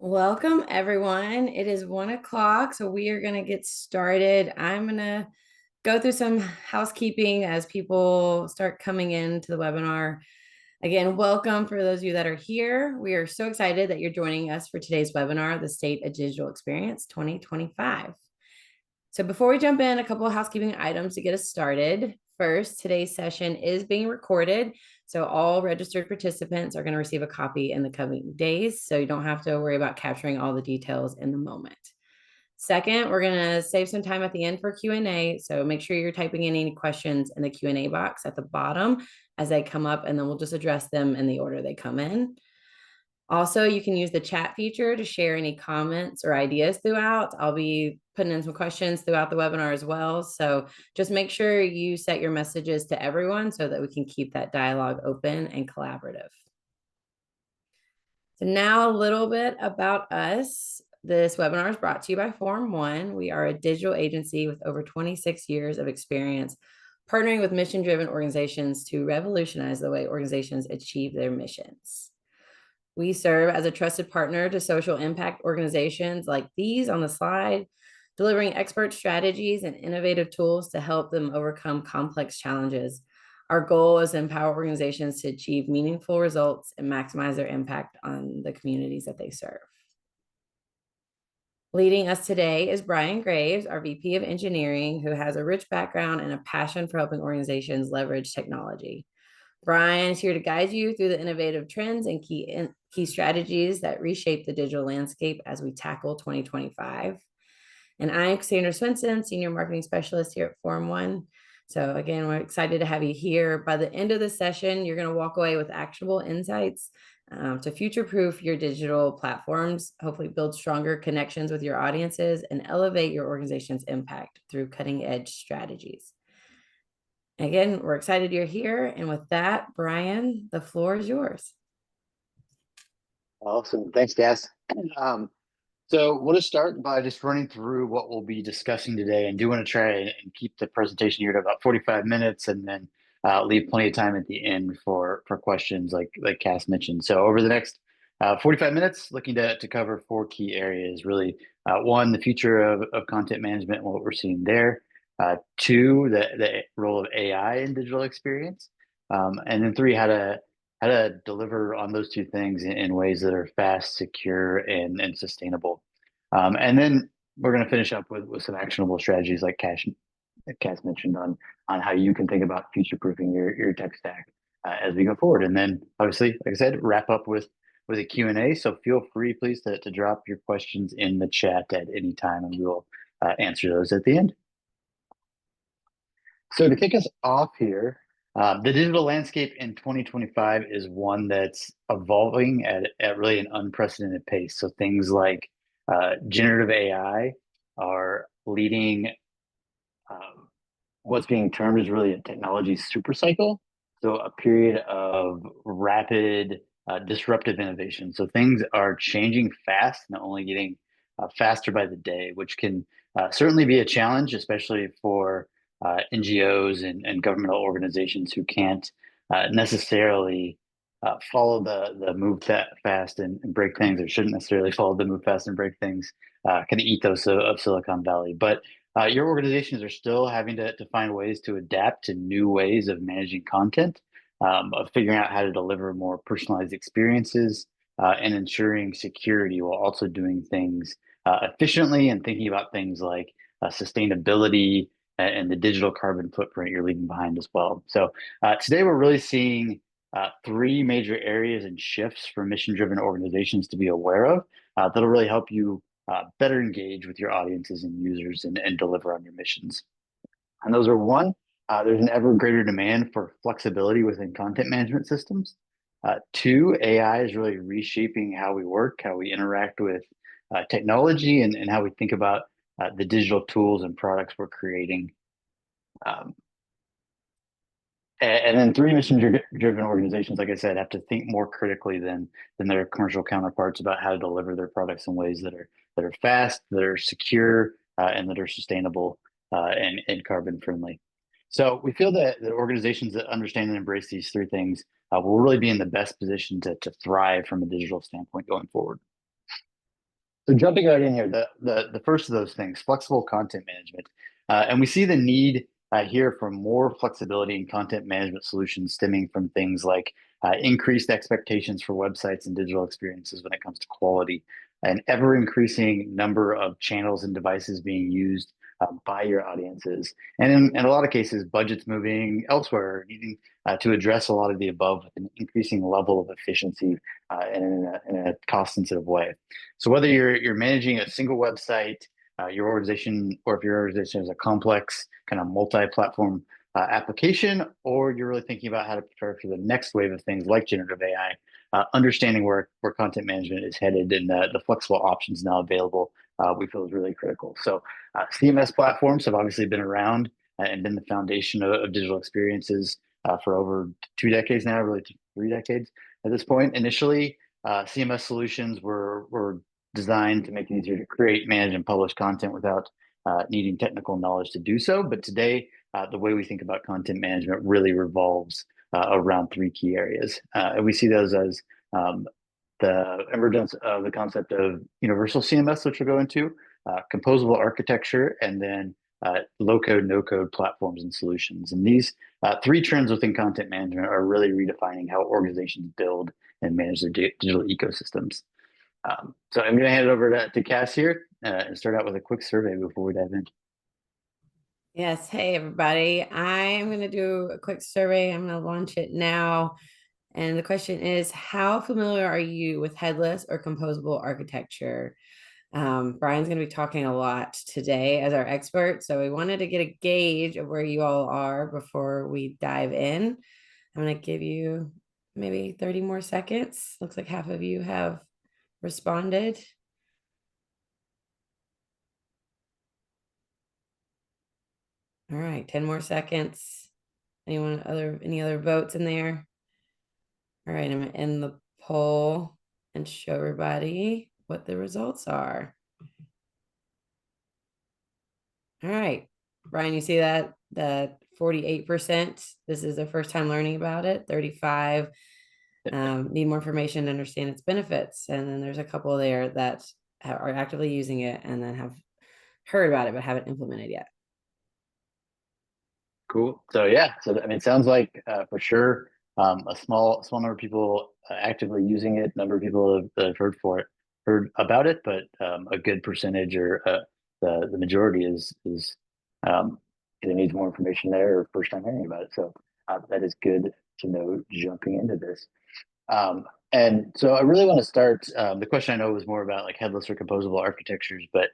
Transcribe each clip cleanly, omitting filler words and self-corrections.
Welcome, everyone. It is 1 o'clock, so we are going to get started. I'm going to go through some housekeeping as people start coming into the webinar. Again, welcome for those of you that are here. We are so excited that you're joining us for today's webinar, The State of Digital Experience 2025. So before we jump in, a couple of housekeeping items to get us started. First, today's session is being recorded. So all registered participants are going to receive a copy in the coming days. So you don't have to worry about capturing all the details in the moment. Second, we're going to save some time at the end for Q&A. So make sure you're typing in any questions in the Q&A box at the bottom as they come up, and then we'll just address them in the order they come in. Also, you can use the chat feature to share any comments or ideas throughout. I'll be putting in some questions throughout the webinar as well. So just make sure you set your messages to everyone so that we can keep that dialogue open and collaborative. So now a little bit about us. This webinar is brought to you by Forum One. We are a digital agency with over 26 years of experience partnering with mission-driven organizations to revolutionize the way organizations achieve their missions. We serve as a trusted partner to social impact organizations like these on the slide, delivering expert strategies and innovative tools to help them overcome complex challenges. Our goal is to empower organizations to achieve meaningful results and maximize their impact on the communities that they serve. Leading us today is Brian Graves, our VP of Engineering, who has a rich background and a passion for helping organizations leverage technology. Brian is here to guide you through the innovative trends and key strategies that reshape the digital landscape as we tackle 2025. And I'm Cassandra Swenson, Senior Marketing Specialist here at Forum One. So again, we're excited to have you here. By the end of the session, you're going to walk away with actionable insights to future-proof your digital platforms, hopefully build stronger connections with your audiences, and elevate your organization's impact through cutting-edge strategies. Again, we're excited you're here. And with that, Brian, the floor is yours. Awesome. Thanks, Cass. So we'll just start by just running through what we'll be discussing today, and do want to try and keep the presentation here to about 45 minutes, and then leave plenty of time at the end for questions like Cass mentioned. So over the next 45 minutes, looking to cover 4 key areas, really. One, the future of content management and what we're seeing there. 2, the role of AI in digital experience. And then 3, how to deliver on those 2 things in ways that are fast, secure, and sustainable. And then we're going to finish up with some actionable strategies like Cass mentioned on how you can think about future-proofing your tech stack as we go forward. And then obviously, like I said, wrap up with a Q&A. So feel free, please, to drop your questions in the chat at any time, and we will answer those at the end. So to kick us off here, the digital landscape in 2025 is one that's evolving at really an unprecedented pace. So things like generative AI are leading what's being termed as really a technology super cycle. So a period of rapid disruptive innovation. So things are changing fast and only getting faster by the day, which can certainly be a challenge, especially for NGOs and governmental organizations who can't necessarily follow the move fast and break things, or shouldn't necessarily follow the move fast and break things, kind of ethos of Silicon Valley. But your organizations are still having to find ways to adapt to new ways of managing content, of figuring out how to deliver more personalized experiences, and ensuring security while also doing things efficiently, and thinking about things like sustainability and the digital carbon footprint you're leaving behind as well. So today we're really seeing 3 major areas and shifts for mission-driven organizations to be aware of that'll really help you better engage with your audiences and users and deliver on your missions. And those are: 1, there's an ever greater demand for flexibility within content management systems. 2, AI is really reshaping how we work, how we interact with technology, and how we think about the digital tools and products we're creating. And then 3, mission-driven organizations, like I said, have to think more critically than their commercial counterparts about how to deliver their products in ways that are fast, that are secure, and that are sustainable and carbon friendly. So we feel that organizations that understand and embrace these 3 things will really be in the best position to thrive from a digital standpoint going forward. So jumping right in here, the first of those things, flexible content management, and we see the need here for more flexibility in content management solutions stemming from things like increased expectations for websites and digital experiences when it comes to quality, an ever increasing number of channels and devices being used by your audiences, and in a lot of cases, budgets moving elsewhere, needing to address a lot of the above with an increasing level of efficiency and in a cost-sensitive way. So whether you're managing a single website, your organization, or if your organization is a complex kind of multi-platform application, or you're really thinking about how to prepare for the next wave of things like generative AI, understanding where content management is headed and the flexible options now available, we feel is really critical. So CMS platforms have obviously been around and been the foundation of digital experiences for over 2 decades now, really 3 decades at this point. Initially, CMS solutions were designed to make it easier to create, manage, and publish content without needing technical knowledge to do so. But today, the way we think about content management really revolves around three key areas. And we see those as the emergence of the concept of universal CMS, which we'll go into, composable architecture, and then low-code, no-code platforms and solutions. And these three trends within content management are really redefining how organizations build and manage their digital ecosystems. So I'm going to hand it over to Cass here and start out with a quick survey before we dive in. Yes. Hey, everybody. I'm going to do a quick survey. I'm going to launch it now. And the question is, how familiar are you with headless or composable architecture? Brian's going to be talking a lot today as our expert. So we wanted to get a gauge of where you all are before we dive in. I'm going to give you maybe 30 more seconds. Looks like half of you have responded. All right, 10 more seconds. Any other votes in there? All right, I'm gonna end the poll and show everybody what the results are. All right, Brian, you see that 48%, this is their first time learning about it. 35 need more information to understand its benefits. And then there's a couple there that are actively using it and then have heard about it but haven't implemented yet. Cool. So yeah, so I mean, it sounds like for sure a small number of people actively using it. Number of people have heard about it, but a good percentage or the majority is either needs more information there or first time hearing about it. So that is good to know jumping into this. And so I really want to start. The question I know was more about like headless or composable architectures, but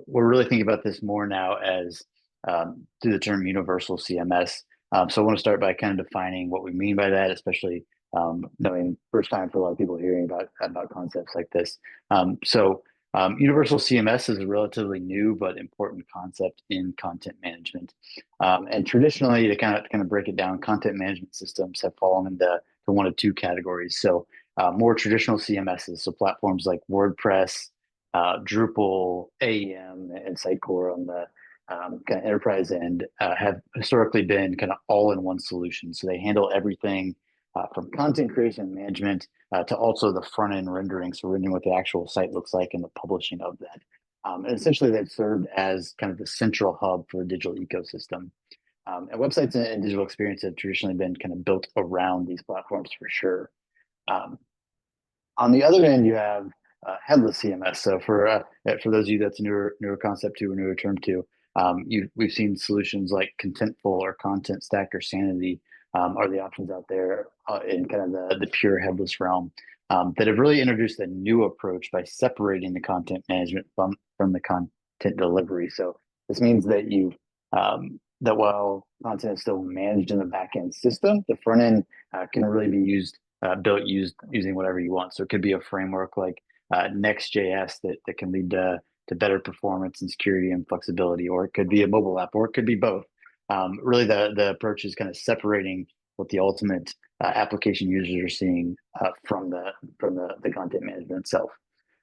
we're really thinking about this more now as through the term universal CMS. So I want to start by kind of defining what we mean by that, especially knowing first time for a lot of people hearing about concepts like this. Universal CMS is a relatively new but important concept in content management. And traditionally, to kind of break it down, content management systems have fallen into one of two categories. So more traditional CMSs, so platforms like WordPress, Drupal, AEM, and Sitecore on the kind of enterprise end have historically been kind of all-in-one solutions. So they handle everything from content creation and management to also the front-end rendering, so rendering what the actual site looks like and the publishing of that. And essentially, they've served as kind of the central hub for a digital ecosystem. And websites and digital experience have traditionally been kind of built around these platforms for sure. On the other end, you have headless CMS. So for those of you that's a newer concept to or newer term to, we've seen solutions like Contentful or Content Stack or Sanity are the options out there in kind of the pure headless realm that have really introduced a new approach by separating the content management from the content delivery. So this means that that while content is still managed in the backend system, the front end can really be used using whatever you want. So it could be a framework like Next.js that can lead to better performance and security and flexibility, or it could be a mobile app, or it could be both. Really, the approach is kind of separating what the ultimate application users are seeing from the content management itself.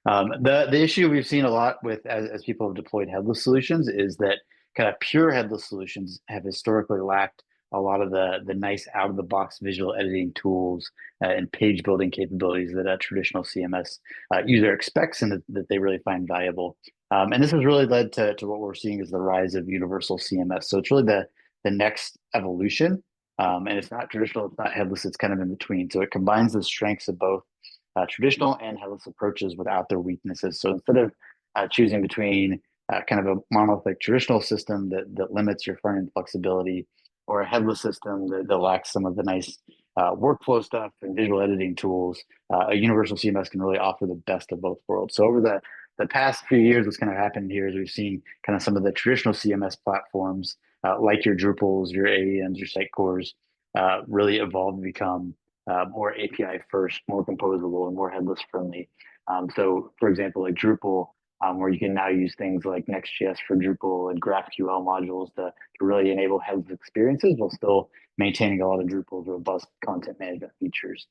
The issue we've seen a lot with as people have deployed headless solutions is that kind of pure headless solutions have historically lacked a lot of the nice out of the box visual editing tools and page building capabilities that a traditional CMS user expects and that they really find valuable. And this has really led to what we're seeing is the rise of universal CMS. So it's really the next evolution. And it's not traditional, it's not headless, it's kind of in between. So it combines the strengths of both traditional and headless approaches without their weaknesses. So instead of choosing between kind of a monolithic traditional system that limits your front end flexibility or a headless system that lacks some of the nice workflow stuff and visual editing tools, a universal CMS can really offer the best of both worlds. So over the past few years, what's kind of happened here is we've seen kind of some of the traditional CMS platforms, like your Drupals, your AEMs, your Sitecores, really evolve to become more API first, more composable, and more headless friendly. So, for example, like Drupal, where you can now use things like Next.js for Drupal and GraphQL modules to really enable headless experiences while still maintaining a lot of Drupal's robust content management features.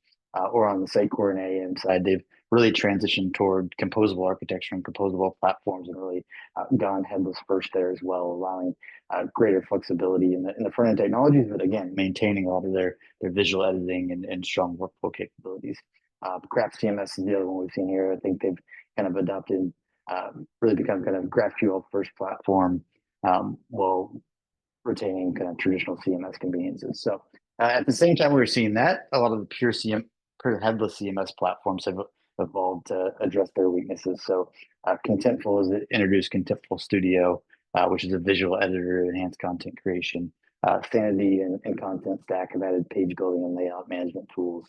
Or on the Sitecore and AEM side, they've really transitioned toward composable architecture and composable platforms and really gone headless first there as well, allowing greater flexibility in the front end technologies, but again, maintaining a lot of their visual editing and strong workflow capabilities. Graph CMS is the other one we've seen here. I think they've kind of adopted, really become kind of GraphQL first platform while retaining kind of traditional CMS conveniences. So at the same time we were seeing that, a lot of the pure headless CMS platforms have evolved to address their weaknesses. So Contentful has introduced Contentful Studio, which is a visual editor to enhance content creation. Sanity and Content Stack have added page building and layout management tools.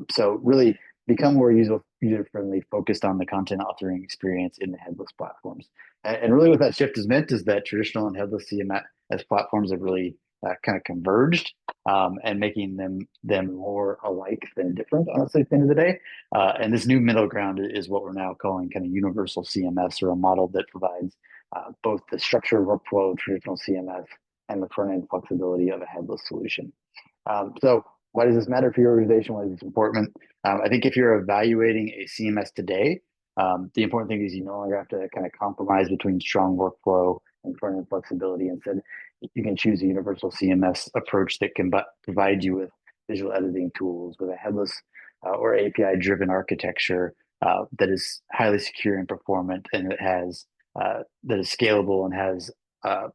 So really become more user friendly, focused on the content authoring experience in the headless platforms. And really what that shift has meant is that traditional and headless CMS platforms have really kind of converged, and making them more alike than different, honestly, at the end of the day. And this new middle ground is what we're now calling kind of universal CMS, or a model that provides both the structured workflow of traditional CMS and the front end flexibility of a headless solution. So why does this matter for your organization? Why is this important? I think if you're evaluating a CMS today, the important thing is you no longer have to kind of compromise between strong workflow and front end flexibility. Instead, you can choose a universal CMS approach that can provide you with visual editing tools, with a headless or API driven architecture that is highly secure and performant, and that is scalable and has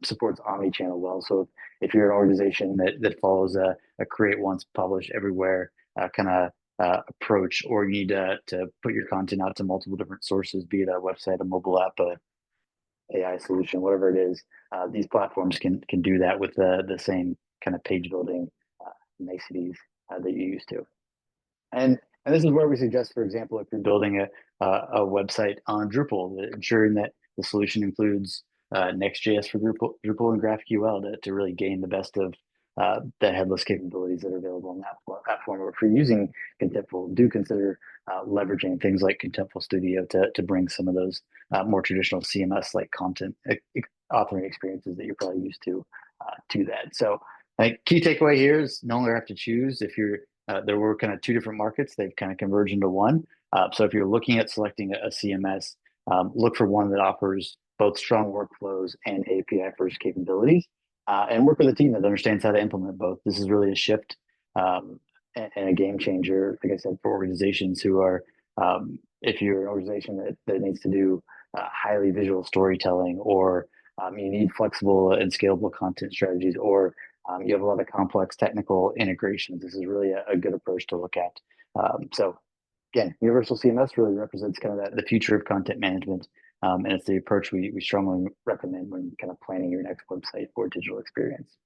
supports omni-channel well. So if you're an organization that follows a create once, publish everywhere kind of approach, or you need to put your content out to multiple different sources, be it a website, a mobile app, a AI solution, whatever it is, these platforms can do that with the same kind of page building niceties that you used to. And this is where we suggest, for example, if you're building a website on Drupal, ensuring that the solution includes Next.js for Drupal and GraphQL to really gain the best of the headless capabilities that are available on that platform. Or if you're using Contentful, do consider leveraging things like Contentful Studio to bring some of those more traditional CMS like content authoring experiences that you're probably used to that. So I think key takeaway here is no longer have to choose. If you're there were kind of two different markets, they've kind of converged into one. So if you're looking at selecting a CMS, look for one that offers both strong workflows and API first capabilities, and work with a team that understands how to implement both. This is really a shift and a game changer, like I said, for organizations who are, if you're an organization that needs to do highly visual storytelling, or you need flexible and scalable content strategies, or you have a lot of complex technical integrations. This is really a good approach to look at. So again, Universal CMS really represents kind of the future of content management. And it's the approach we strongly recommend when kind of planning your next website or digital experience.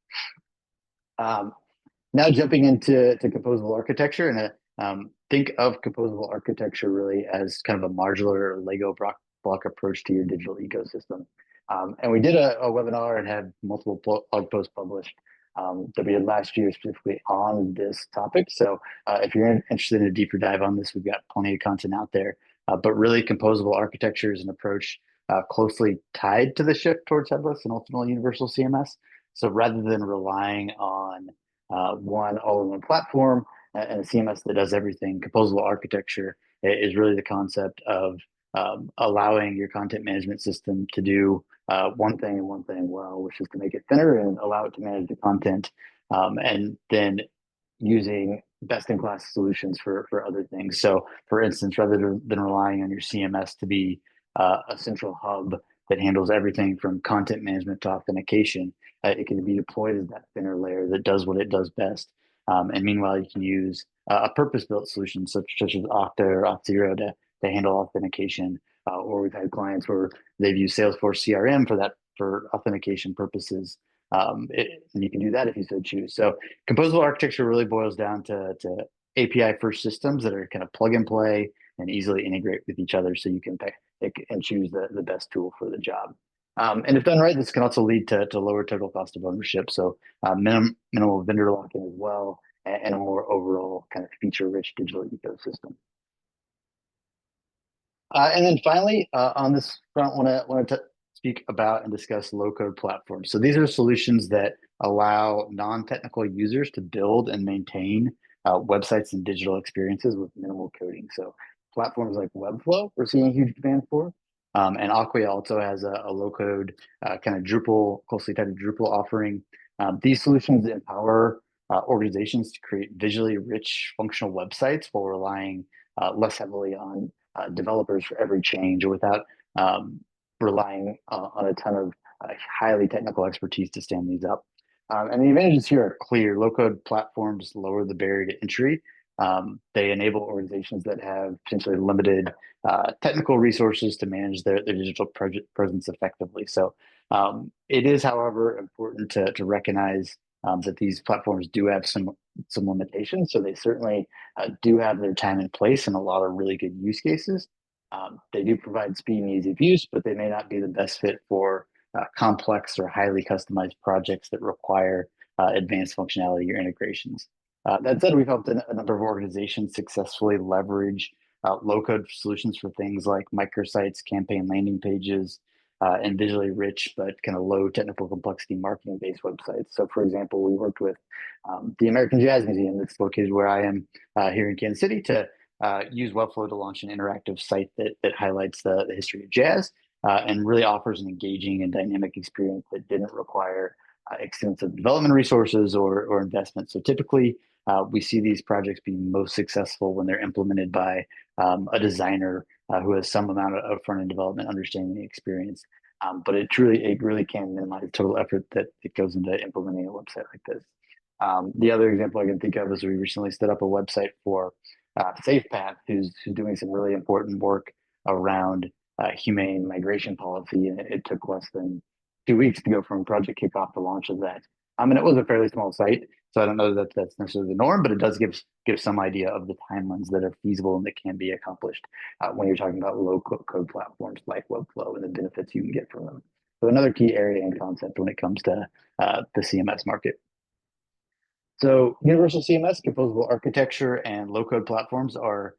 Now jumping into composable architecture, and think of composable architecture really as kind of a modular Lego block approach to your digital ecosystem. And we did a webinar and had multiple blog posts published that we did last year specifically on this topic. So if you're interested in a deeper dive on this, we've got plenty of content out there. But really, composable architecture is an approach closely tied to the shift towards headless and ultimately universal CMS. So rather than relying on one all-in-one platform and a CMS that does everything, composable architecture is really the concept of allowing your content management system to do one thing and one thing well, which is to make it thinner and allow it to manage the content and then using best-in-class solutions for other things. So, for instance, rather than relying on your CMS to be a central hub that handles everything from content management to authentication, it can be deployed as that thinner layer that does what it does best. And meanwhile, you can use a purpose-built solution such as Okta or Auth0 to handle authentication. Or we've had clients where they've used Salesforce CRM for authentication purposes. And you can do that if you so choose. So composable architecture really boils down to API first systems that are kind of plug and play and easily integrate with each other, so you can pick and choose the best tool for the job. And if done right, this can also lead to lower total cost of ownership. So minimal vendor lock-in as well, and a more overall kind of feature-rich digital ecosystem. And then finally, on this front, want to speak about and discuss low-code platforms. So these are solutions that allow non-technical users to build and maintain websites and digital experiences with minimal coding. So platforms like Webflow, we're seeing a huge demand for. And Acquia also has a low-code kind of Drupal, closely tied to Drupal offering. These solutions empower organizations to create visually rich functional websites while relying less heavily on developers for every change, or without relying on a ton of highly technical expertise to stand these up. And the advantages here are clear. Low-code platforms lower the barrier to entry. They enable organizations that have potentially limited technical resources to manage their digital presence effectively. So it is, however, important to recognize that these platforms do have some limitations. So they certainly do have their time and place in a lot of really good use cases. They do provide speed and ease of use, but they may not be the best fit for complex or highly customized projects that require advanced functionality or integrations. That said, we've helped a number of organizations successfully leverage low-code solutions for things like microsites, campaign landing pages, and visually rich but kind of low technical complexity marketing-based websites. So, for example, we worked with the American Jazz Museum, that's located where I am here in Kansas City, to use Webflow to launch an interactive site that highlights the history of jazz and really offers an engaging and dynamic experience that didn't require extensive development resources or investment. So typically, we see these projects being most successful when they're implemented by a designer who has some amount of front-end development understanding and experience. But it really can minimize total effort that it goes into implementing a website like this. The other example I can think of is we recently stood up a website for SafePath, who's doing some really important work around humane migration policy, and it took less than 2 weeks to go from project kickoff to launch of that. And it was a fairly small site, so I don't know that that's necessarily the norm, but it does give some idea of the timelines that are feasible and that can be accomplished when you're talking about low code platforms like Webflow and the benefits you can get from them. So another key area and concept when it comes to the CMS market. So universal CMS, composable architecture, and low-code platforms are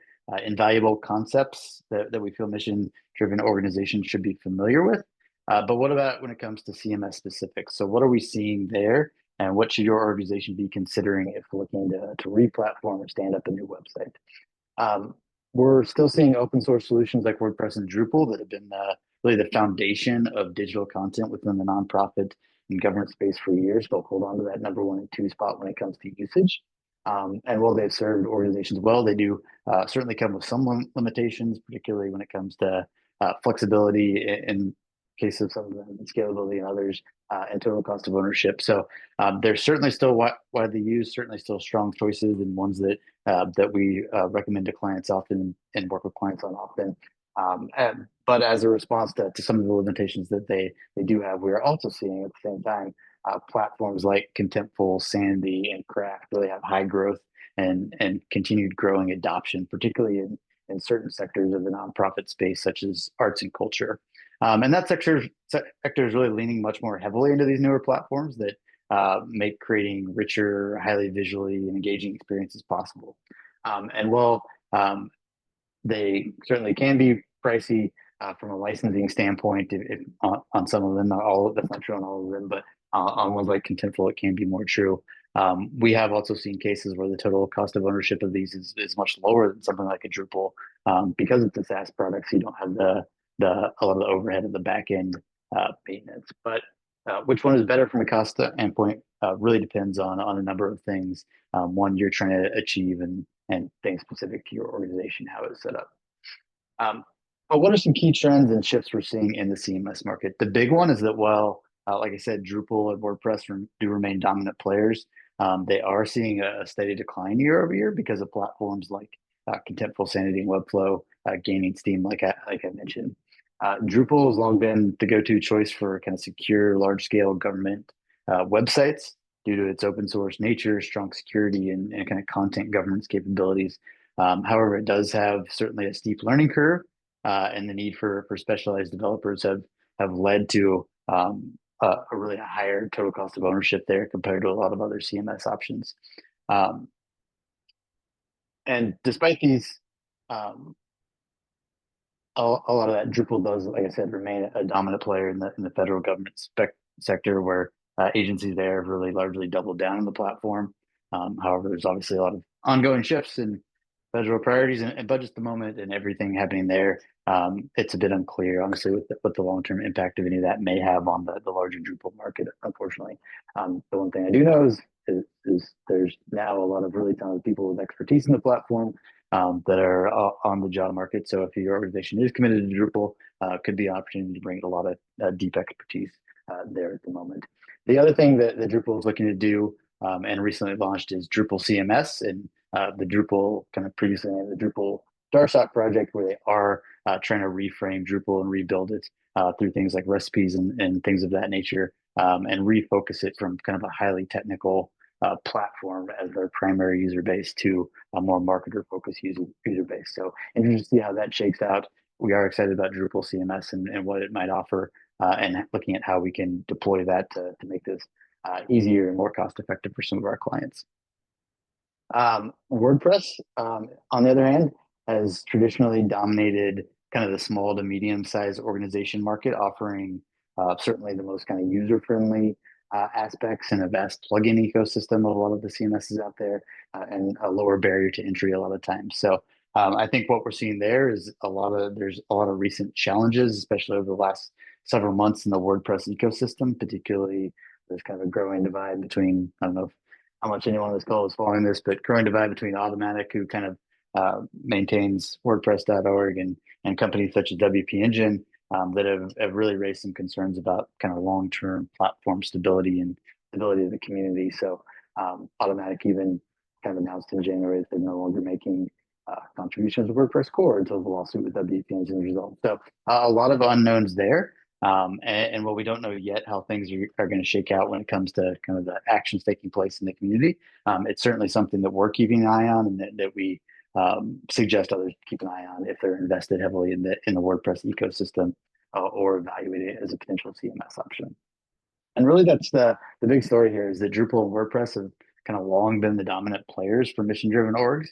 invaluable concepts that we feel mission-driven organizations should be familiar with. But what about when it comes to CMS specifics? So what are we seeing there, and what should your organization be considering if looking to re-platform or stand up a new website? We're still seeing open source solutions like WordPress and Drupal that have been really the foundation of digital content within the nonprofit and government space for years. They'll hold on to that number 1 and 2 spot when it comes to usage. And while they've served organizations well, they do certainly come with some limitations, particularly when it comes to flexibility in case of some of them, and scalability in others, and total cost of ownership. So they're certainly still widely used, certainly still strong choices, and ones that we recommend to clients often and work with clients on often. But as a response to some of the limitations that they do have, we are also seeing at the same time platforms like Contentful, Sandy, and Craft really have high growth and continued growing adoption, particularly in certain sectors of the nonprofit space, such as arts and culture. And that sector is really leaning much more heavily into these newer platforms that make creating richer, highly visually and engaging experiences possible. And while they certainly can be pricey from a licensing standpoint, if on some of them, not all. That's not true on all of them, but on ones like Contentful, it can be more true. We have also seen cases where the total cost of ownership of these is much lower than something like a Drupal, because it's a SaaS product, so you don't have a lot of the overhead of the back end maintenance. But Which one is better from a cost standpoint really depends on a number of things. One you're trying to achieve and things specific to your organization, how it's set up. Um, but what are some key trends and shifts we're seeing in the CMS market? The big one is that while, like I said, Drupal and WordPress do remain dominant players, they are seeing a steady decline year over year because of platforms like Contentful, Sanity, and Webflow gaining steam, like I mentioned. Drupal has long been the go-to choice for kind of secure, large-scale government websites due to its open source nature, strong security, and kind of content governance capabilities. However, it does have certainly a steep learning curve, and the need for specialized developers have led to a really higher total cost of ownership there compared to a lot of other CMS options. Um, and despite these, um, a lot of that, Drupal does, like I said, remain a dominant player in the federal government sector, where agencies there have really largely doubled down on the platform. However, there's obviously a lot of ongoing shifts in federal priorities and budgets at the moment, and everything happening there. It's a bit unclear, honestly, what the long term impact of any of that may have on the larger Drupal market. Unfortunately, the one thing I do know is there's now a lot of really talented people with expertise in the platform that are on the job market. So if your organization is committed to Drupal, could be an opportunity to bring a lot of deep expertise there at the moment. The other thing that Drupal is looking to do and recently launched is Drupal CMS and the Drupal kind of previously named the Drupal Darshot project, where they are trying to reframe Drupal and rebuild it through things like recipes and things of that nature, and refocus it from kind of a highly technical platform as their primary user base to a more marketer focused user base. So interested to see how that shakes out. We are excited about Drupal CMS and what it might offer, and looking at how we can deploy that to make this easier and more cost effective for some of our clients. WordPress, on the other hand, has traditionally dominated kind of the small to medium sized organization market, offering certainly the most kind of user friendly aspects and a vast plugin ecosystem of a lot of the CMSs out there, and a lower barrier to entry a lot of times. So I think what we're seeing there is there's a lot of recent challenges, especially over the last several months in the WordPress ecosystem. Particularly, there's kind of a growing divide between, I don't know how much anyone on this call is following this, but growing divide between Automatic, who kind of maintains WordPress.org, and companies such as WP Engine that have really raised some concerns about kind of long-term platform stability and stability of the community. So Automatic even kind of announced in January that they're no longer making contributions to WordPress core until the lawsuit with WP Engine is resolved. So a lot of unknowns there. And what we don't know yet how things are going to shake out when it comes to kind of the actions taking place in the community. It's certainly something that we're keeping an eye on, and that we suggest others keep an eye on if they're invested heavily in the WordPress ecosystem, or evaluate it as a potential CMS option. And really, that's the big story here, is that Drupal and WordPress have kind of long been the dominant players for mission-driven orgs,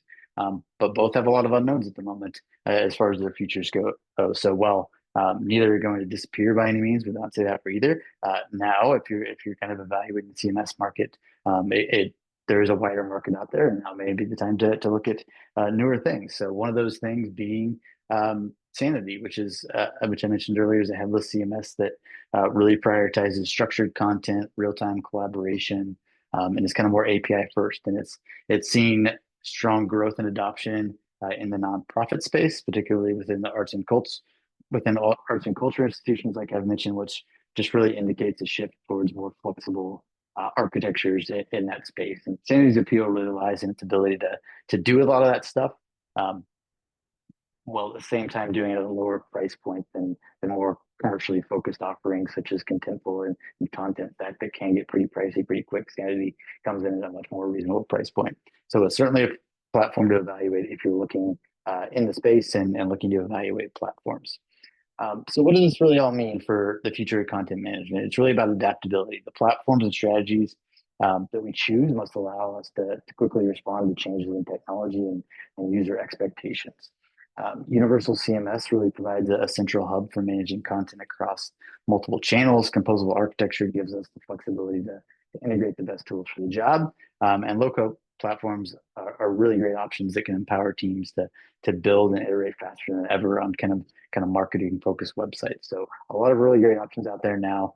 but both have a lot of unknowns at the moment as far as their futures go. So while neither are going to disappear by any means, we don't say that for either. Now, if you're kind of evaluating the CMS market, there is a wider market out there, and now may be the time to look at newer things. So one of those things being Sanity, which I mentioned earlier, is a headless CMS that really prioritizes structured content, real-time collaboration, and is kind of more API first. And it's seen strong growth and adoption in the nonprofit space, particularly within the arts and culture institutions, like I've mentioned, which just really indicates a shift towards more flexible architectures in that space. And Sanity's appeal really lies in its ability to do a lot of that stuff, while at the same time doing it at a lower price point than the more commercially focused offerings such as Contentful and content that can get pretty pricey pretty quick. Sanity comes in at a much more reasonable price point. So it's certainly a platform to evaluate if you're looking in the space and looking to evaluate platforms. So what does this really all mean for the future of content management? It's really about adaptability. The platforms and strategies that we choose must allow us to quickly respond to changes in technology and user expectations. Universal CMS really provides a central hub for managing content across multiple channels. Composable architecture gives us the flexibility to integrate the best tools for the job. And low-code platforms are really great options that can empower teams to build and iterate faster than ever on kind of marketing focused websites. So a lot of really great options out there now.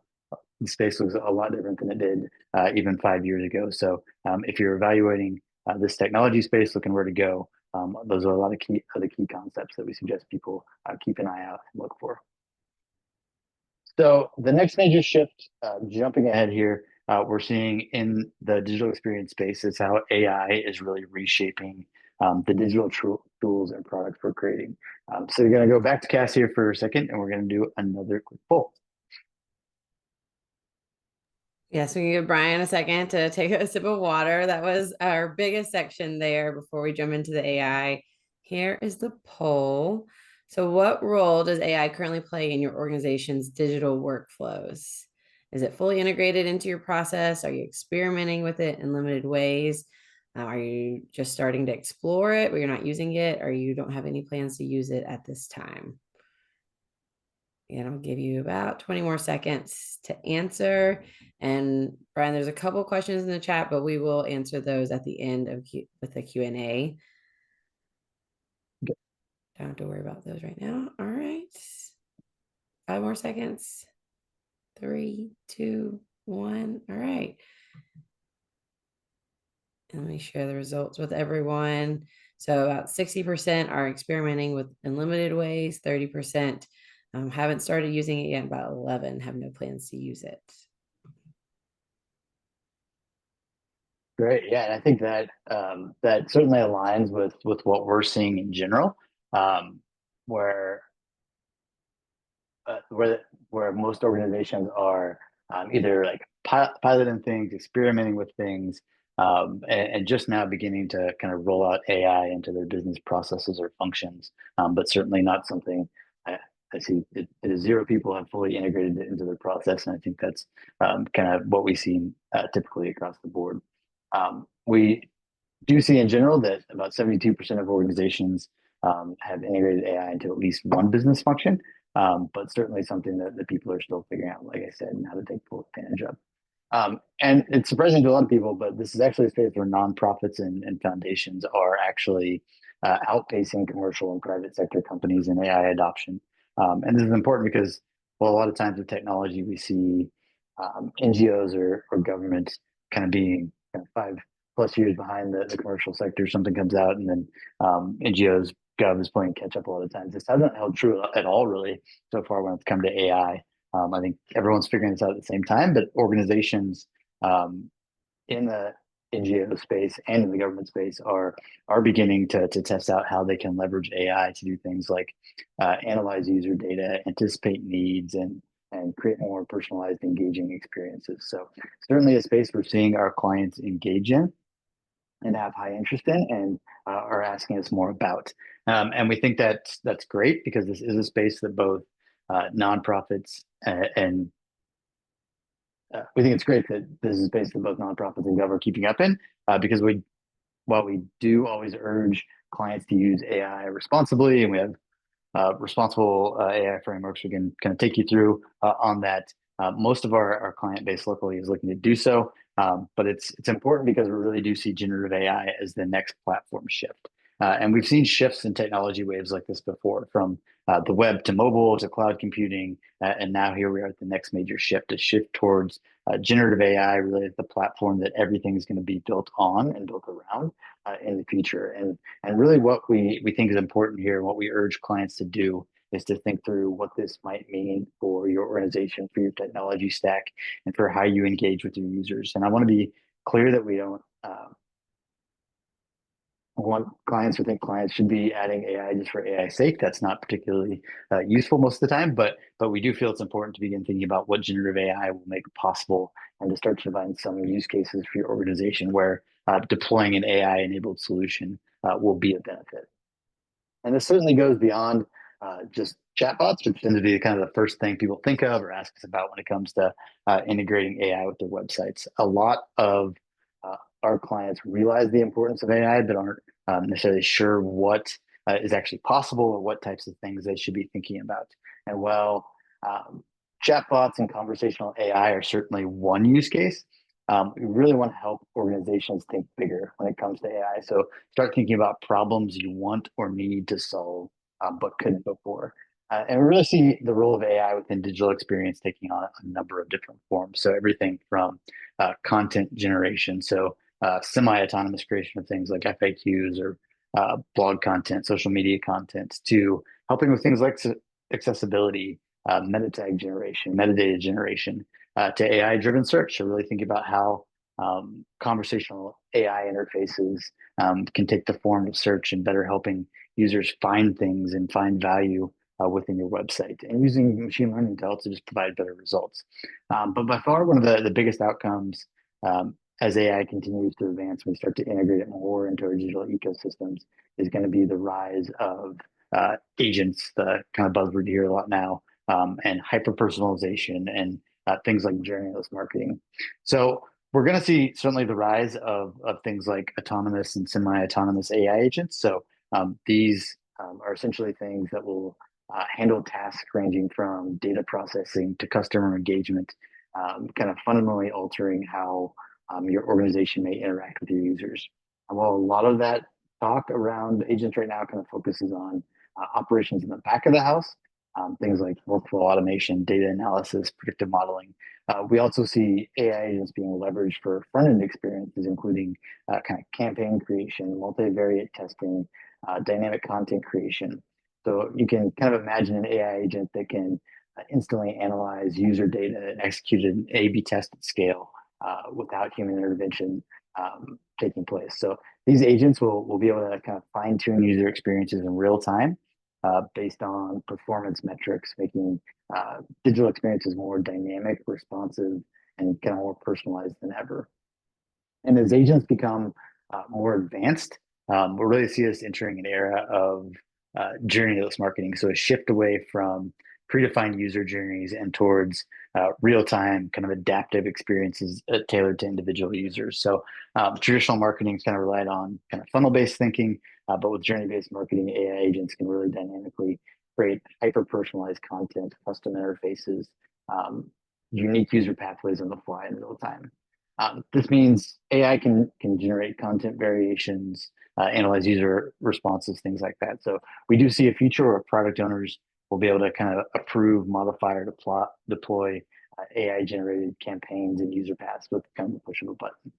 the space looks a lot different than it did even 5 years ago. So if you're evaluating this technology space, looking where to go, those are a lot of the key concepts that we suggest people keep an eye out and look for. So the next major shift, jumping ahead here, we're seeing in the digital experience space is how AI is really reshaping the digital tools and products we're creating. So you're going to go back to Cass here for a second, and we're going to do another quick poll. Yes, we can give Brian a second to take a sip of water. That was our biggest section there before we jump into the AI. Here is the poll. So, what role does AI currently play in your organization's digital workflows? Is it fully integrated into your process? Are you experimenting with it in limited ways? Are you just starting to explore it, but you're not using it, or you don't have any plans to use it at this time? And I'll give you about 20 more seconds to answer. And Brian, there's a couple questions in the chat, but we will answer those at the end of with the Q&A. Don't have to worry about those right now. All right. 5 more seconds. 3, 2, 1. All right. And let me share the results with everyone. So about 60% are experimenting with in limited ways, 30% haven't started using it yet, about 11 have no plans to use it. Great, yeah, and I think that that certainly aligns with what we're seeing in general, where where most organizations are either like piloting things, experimenting with things, and just now beginning to kind of roll out AI into their business processes or functions, but certainly not something I see it is zero people have fully integrated it into their process, and I think that's kind of what we see typically across the board. We do see in general that about 72% of organizations have integrated AI into at least one business function, but certainly something that the people are still figuring out, like I said, and how to take full advantage of. And it's surprising to a lot of people, but this is actually a space where nonprofits and foundations are actually outpacing commercial and private sector companies in AI adoption. And this is important because, well, a lot of times with technology, we see NGOs or government kind of being kind of 5+ years behind the commercial sector. Something comes out, and then NGOs, gov is playing catch up a lot of times. This hasn't held true at all, really, so far when it's come to AI. I think everyone's figuring this out at the same time, but organizations in the NGO space and in the government space are beginning to test out how they can leverage AI to do things like analyze user data, anticipate needs, and create more personalized, engaging experiences. So certainly a space we're seeing our clients engage in and have high interest in, and are asking us more about. And we think that that's great because this is a space that both nonprofits and we think it's great that this is a space that both nonprofits and gov are keeping up in, because while we do always urge clients to use AI responsibly, and we have responsible AI frameworks we can kind of take you through on that. Most of our client base locally is looking to do so, but it's important because we really do see generative AI as the next platform shift. And we've seen shifts in technology waves like this before, from the web to mobile to cloud computing, and now here we are at the next major shift, a shift towards generative AI, really the platform that everything is going to be built on and built around in the future. And really what we think is important here, and what we urge clients to do, is to think through what this might mean for your organization, for your technology stack, and for how you engage with your users. And I want to be clear that we don't want clients or think clients should be adding AI just for AI's sake. That's not particularly useful most of the time, but we do feel it's important to begin thinking about what generative AI will make possible, and to start to define some use cases for your organization where deploying an AI-enabled solution will be a benefit. And this certainly goes beyond just chatbots, which tend to be kind of the first thing people think of or ask us about when it comes to integrating AI with their websites. A lot of our clients realize the importance of AI, but aren't necessarily sure what is actually possible or what types of things they should be thinking about. And while chatbots and conversational AI are certainly one use case, we really want to help organizations think bigger when it comes to AI. So start thinking about problems you want or need to solve, but couldn't before. And we really see the role of AI within digital experience taking on a number of different forms. So everything from content generation, so semi-autonomous creation of things like FAQs or blog content, social media content, to helping with things like accessibility, meta tag generation, metadata generation, to AI-driven search. So really think about how conversational AI interfaces can take the form of search and better helping users find things and find value within your website, and using machine learning to also just provide better results. But by far, one of the biggest outcomes as AI continues to advance, we start to integrate it more into our digital ecosystems, is going to be the rise of agents, the kind of buzzword you hear a lot now, and hyper personalization and things like journey-less marketing. So we're going to see certainly the rise of things like autonomous and semi-autonomous AI agents. So these are essentially things that will handle tasks ranging from data processing to customer engagement, kind of fundamentally altering how your organization may interact with your users. And while a lot of that talk around agents right now kind of focuses on operations in the back of the house, things like workflow automation, data analysis, predictive modeling. We also see AI agents being leveraged for front-end experiences, including kind of campaign creation, multivariate testing, dynamic content creation. So you can kind of imagine an AI agent that can instantly analyze user data and execute an A/B test at scale without human intervention taking place. So these agents will be able to kind of fine tune user experiences in real time based on performance metrics, making digital experiences more dynamic, responsive, and kind of more personalized than ever. And as agents become more advanced, we'll really see us entering an era of journeyless marketing. So a shift away from predefined user journeys and towards real-time kind of adaptive experiences tailored to individual users. So traditional marketing is kind of relied on kind of funnel-based thinking, but with journey-based marketing, AI agents can really dynamically create hyper-personalized content, custom interfaces, unique user pathways on the fly in real time. This means AI can generate content variations, analyze user responses, things like that. So we do see a future where product owners will be able to kind of approve, modify, or deploy AI generated campaigns and user paths with kind of the push of a button.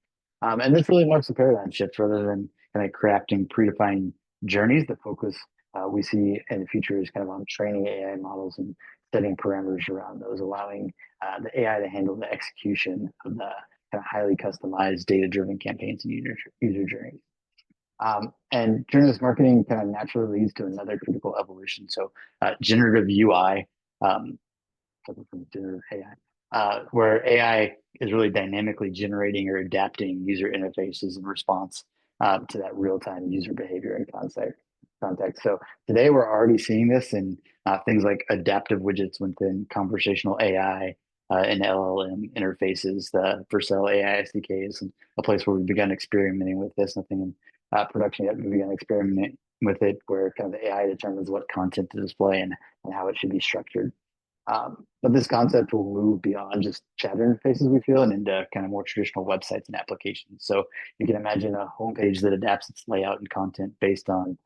And this really marks a paradigm shift rather than kind of crafting predefined journeys. The focus we see in the future is kind of on training AI models and setting parameters around those, allowing the AI to handle the execution of the kind of highly customized data-driven campaigns and user journeys. And journalist marketing kind of naturally leads to another critical evolution. So generative UI, from generative AI, where AI is really dynamically generating or adapting user interfaces in response to that real-time user behavior and context. So today we're already seeing this in things like adaptive widgets within conversational AI and LLM interfaces, the Vercel AI SDKs, and a place where we've begun experimenting with this. Nothing in production yet. We've begun experimenting with it, where kind of the AI determines what content to display and how it should be structured. But this concept will move beyond just chat interfaces, we feel, and into kind of more traditional websites and applications. So you can imagine a homepage that adapts its layout and content based on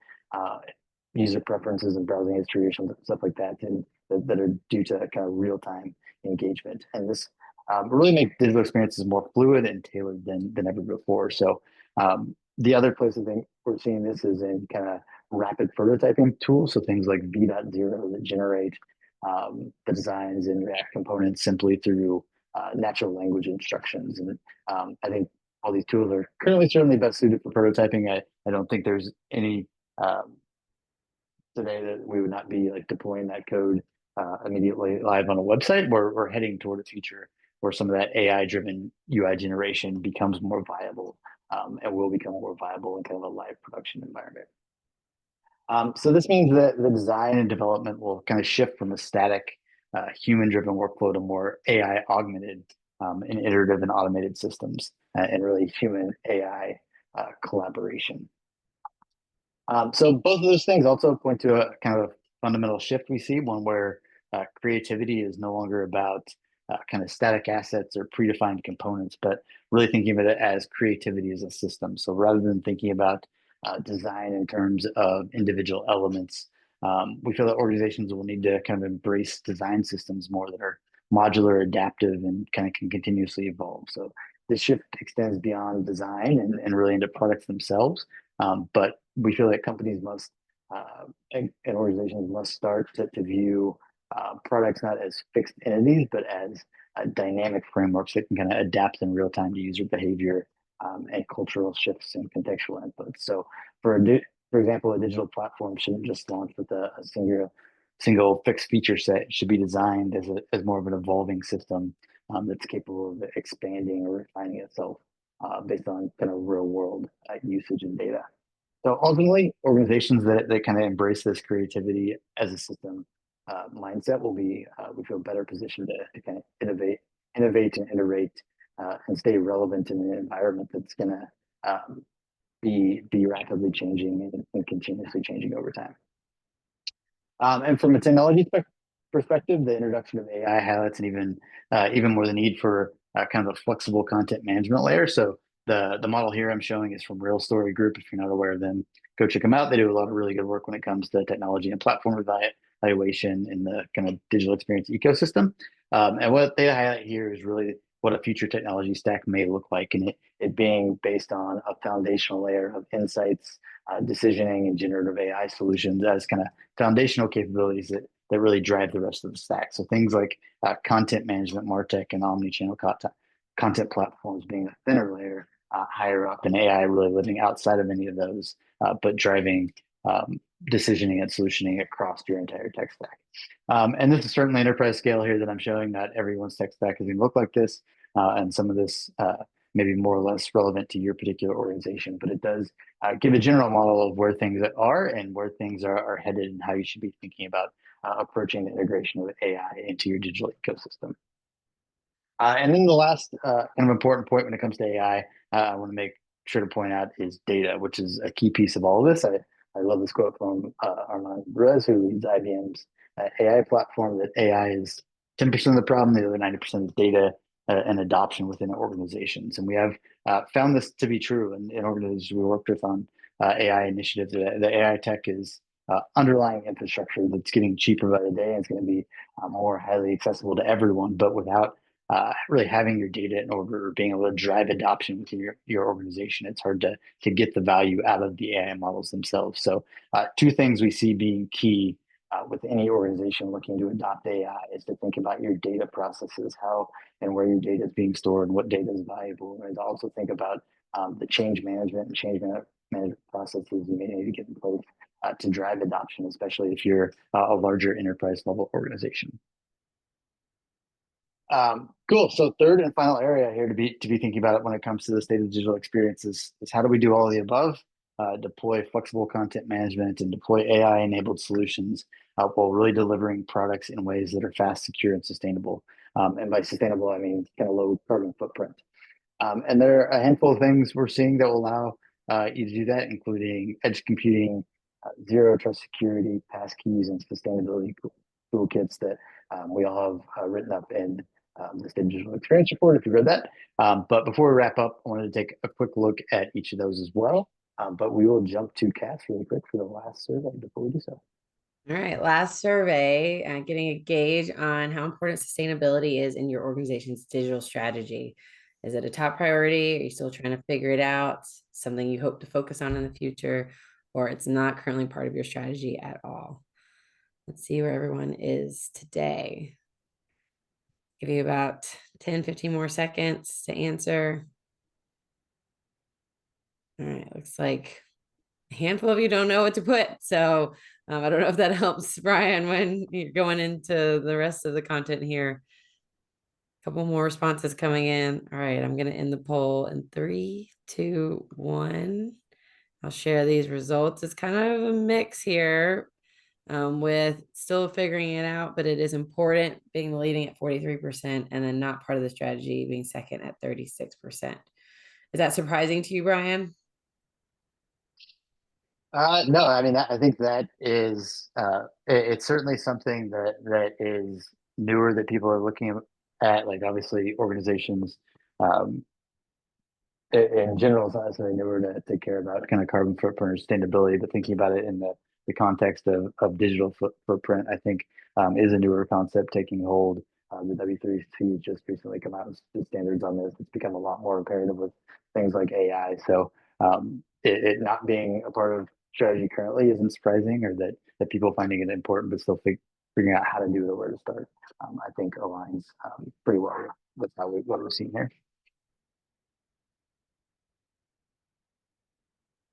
user preferences and browsing history or stuff like that, and that are due to kind of real-time engagement. And this really makes digital experiences more fluid and tailored than ever before. So the other place I think we're seeing this is in kind of rapid prototyping tools. So things like V.0 that generate the designs and React components simply through natural language instructions. And I think all these tools are currently certainly best suited for prototyping. I don't think there's any today that we would not be like deploying that code immediately live on a website. We're heading toward a future where some of that AI-driven UI generation becomes more viable and will become more viable in kind of a live production environment. So this means that the design and development will kind of shift from a static human-driven workflow to more AI-augmented and iterative and automated systems and really human AI collaboration. So both of those things also point to a kind of fundamental shift we see, one where creativity is no longer about kind of static assets or predefined components, but really thinking of it as creativity as a system. So rather than thinking about design in terms of individual elements, We feel that organizations will need to kind of embrace design systems more that are modular, adaptive, and kind of can continuously evolve. So this shift extends beyond design and really into products themselves. But we feel that companies must and organizations must start to view products not as fixed entities, but as dynamic frameworks that can kind of adapt in real time to user behavior and cultural shifts and contextual inputs. So, for example, a digital platform shouldn't just launch with a single fixed feature set. It should be designed as more of an evolving system that's capable of expanding or refining itself based on kind of real world usage and data. So ultimately, organizations that kind of embrace this creativity as a system mindset will be, we feel, better positioned to kind of innovate and iterate, and stay relevant in an environment that's going to be rapidly changing and continuously changing over time. And from a technology perspective, the introduction of AI highlights and even more the need for kind of a flexible content management layer. So the model here I'm showing is from Real Story Group. If you're not aware of them, go check them out. They do a lot of really good work when it comes to technology and platform evaluation in the kind of digital experience ecosystem. And what they highlight here is really what a future technology stack may look like, and it being based on a foundational layer of insights, decisioning, and generative AI solutions as kind of foundational capabilities that really drive the rest of the stack. So things like content management, MarTech, and omni-channel content platforms being a thinner layer, higher up, and AI really living outside of any of those, but driving decisioning and solutioning across your entire tech stack. And this is certainly enterprise scale here that I'm showing. Not everyone's tech stack is going to look like this, and some of this may be more or less relevant to your particular organization, but it does give a general model of where things are and where things are headed and how you should be thinking about approaching the integration of AI into your digital ecosystem. And then the last kind of important point when it comes to AI, I want to make sure to point out is data, which is a key piece of all of this. I love this quote from Armand Brez, who leads IBM's AI platform, that AI is 10% of the problem, the other 90% is data and adoption within organizations. And we have found this to be true in organizations we worked with on AI initiatives. The AI tech is underlying infrastructure that's getting cheaper by the day, and it's going to be more highly accessible to everyone, but without really having your data in order or being able to drive adoption within your organization, it's hard to get the value out of the AI models themselves. So two things we see being key with any organization looking to adopt AI is to think about your data processes, how and where your data is being stored and what data is valuable. And to also think about the change management and change management processes you may need to get in place to drive adoption, especially if you're a larger enterprise level organization. Cool. So third and final area here to be thinking about it when it comes to the state of digital experiences is how do we do all of the above? Deploy flexible content management and deploy AI enabled solutions while really delivering products in ways that are fast, secure, and sustainable. And by sustainable, I mean kind of low carbon footprint. And there are a handful of things we're seeing that will allow you to do that, including edge computing, zero trust security, passkeys, and sustainability toolkits that we all have written up in the State Digital Experience Report, if you read that. But before we wrap up, I wanted to take a quick look at each of those as well. But we will jump to Cass really quick for the last survey before we do so. All right, last survey, getting a gauge on how important sustainability is in your organization's digital strategy. Is it a top priority? Are you still trying to figure it out? Something you hope to focus on in the future, or it's not currently part of your strategy at all? Let's see where everyone is today. Give you about 10, 15 more seconds to answer. All right, looks like a handful of you don't know what to put. So I don't know if that helps, Brian, when you're going into the rest of the content here. A couple more responses coming in. All right, I'm going to end the poll in 3, 2, 1. I'll share these results. It's kind of a mix here with still figuring it out, but it is important being leading at 43% and then not part of the strategy being second at 36%. Is that surprising to you, Brian? No, I mean, I think that is it's certainly something that is newer that people are looking at. Like obviously, organizations in general, it's not necessarily newer to care about kind of carbon footprint or sustainability, but thinking about it in the context of digital footprint, I think is a newer concept taking hold. The W3C has just recently come out with standards on this. It's become a lot more imperative with things like AI. So it not being a part of strategy currently isn't surprising, or that people finding it important but still figuring out how to do it or where to start. I think aligns pretty well with what we're seeing here.